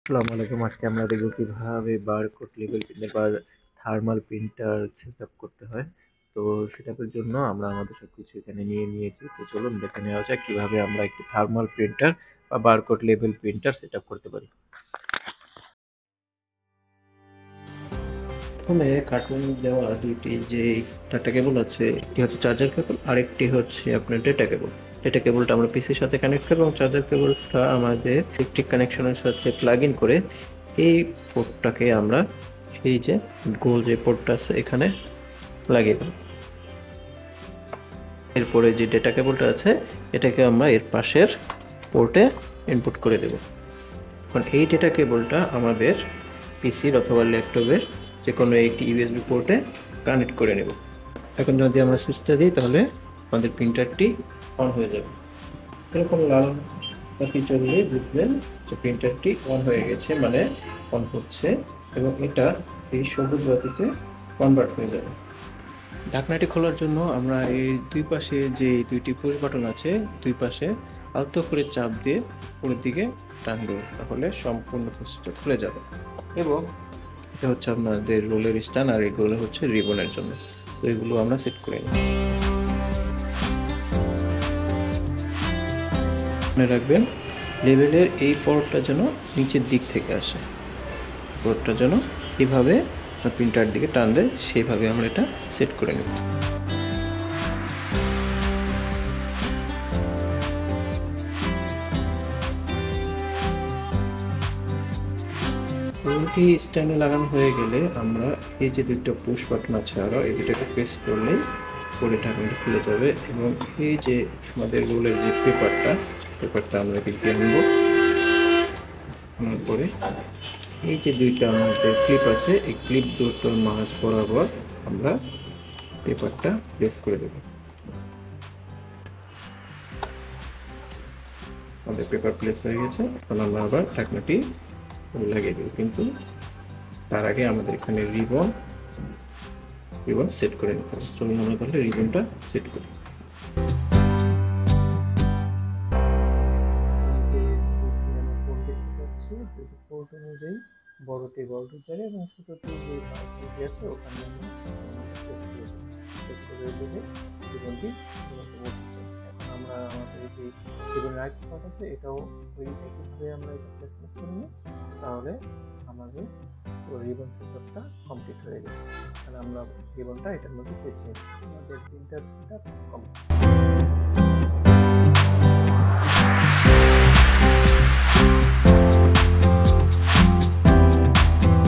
আসসালামু আলাইকুম। আজকে আমরা দেখব কিভাবে বারকোড লেবেল প্রিন্টার বা থার্মাল প্রিন্টার সেটআপ করতে হয়। তো সেটআপের জন্য আমরা আমাদের সবকিছু এখানে নিয়ে নিয়েছি। তো চলুন দেখে নেওয়া যাক কিভাবে আমরা একটি থার্মাল প্রিন্টার বা বারকোড লেবেল প্রিন্টার সেটআপ করতে পারি। প্রথমে কার্টুন দেওয়া দুইটি যে ডাটা কেবল আছে, একটি হচ্ছে চার্জার কেবল, আরেকটি হচ্ছে আপনার ডেটা কেবল। ডেটা কেবলটা আমরা পিসির সাথে কানেক্ট করব এবং চার্জার কেবলটা আমাদের ইলেকট্রিক কানেকশনের সাথে প্লাগ ইন করে এই পোর্টটাকে আমরা এই যে গোল যে পোর্টটা আছে এখানে লাগিয়ে দেব। এরপরে যে ডেটা কেবলটা আছে এটাকে আমরা এর পাশের পোর্টে ইনপুট করে দেব। এখন এই ডেটা কেবলটা আমাদের পিসির অথবা ল্যাপটপের যে কোনো একটি ইউএসবি পোর্টে কানেক্ট করে নেব। এখন যদি আমরা সুইচটা দিই তাহলে আমাদের প্রিন্টারটি অন হয়ে যাবে। এরকম লাল বাতি জ্বললে বুঝবেন যে প্রিন্টারটি অন হয়ে গেছে, মানে অন হচ্ছে, এবং এটা এই সবুজ বাতিতে কনভার্ট হয়ে যাবে। ঢাকনাটি খোলার জন্য আমরা এই দুই পাশে যে দুইটি পুশ বাটন আছে দুই পাশে আলতো করে চাপ দিয়ে উপরের দিকে টান দেব, তাহলে সম্পূর্ণ প্রসেসটা খুলে যাবে। এবং এটা হচ্ছে আপনাদের রোলের স্ট্যান্ড আর এগুলো হচ্ছে রিবনের জন্য। তো এগুলো আমরা সেট করে নিই। মনে রাখবেন লেবেলের এই পর্টটা যেন নিচের দিক থেকে আসে, পর্টটা যেন এইভাবে প্রিন্টার দিকে টান দেয়, সেইভাবে আমরা এটা সেট করে নেব। রোলটি স্ট্যান্ডে লাগানো হয়ে গেলে আমরা এই যে দুটো পুশ বাটন আছে আরও এই দুটোকে প্রেস করলেই পরে ঢাকনাটা খুলে যাবে। এবং এই যে আমাদের রোলের যে পেপারটা আমরা এদিকে আনবো, আনার পরে এই যে দুইটা আমাদের ক্লিপ আছে এই ক্লিপ দুটোর মাঝ বরাবর আমরা পেপারটা প্রেস করে দেব। আমাদের পেপার প্লেস হয়ে গেছে। এখন আমরা আবার ঢাকনাটি লাগিয়ে দেব, কিন্তু তার আগে আমাদের এখানে রিবন সেট করে নিতে হবে। চলুন আমরা তাহলে রিবনটা সেট করি। পোর্ট অনুযায়ী বড়টি বড়টি জায়গায় এবং ছোটটি যে পাশটি আছে ওখানে আমরা সেট করে দিলে রিবনটি এখন আমরা আমাদের যে রিবনের আরেকটি পার্ট আছে এটাও ওই একইভাবে আমরা এটা প্লেসমেন্ট করে নিই, তাহলে আমাদের রিবন সেটআপটা কমপ্লিট হয়ে গেছে। তাহলে আমরা রিবনটা এটার মধ্যে পেয়েছি, আমাদের প্রিন্টার সেটআপ কমপ্লিট।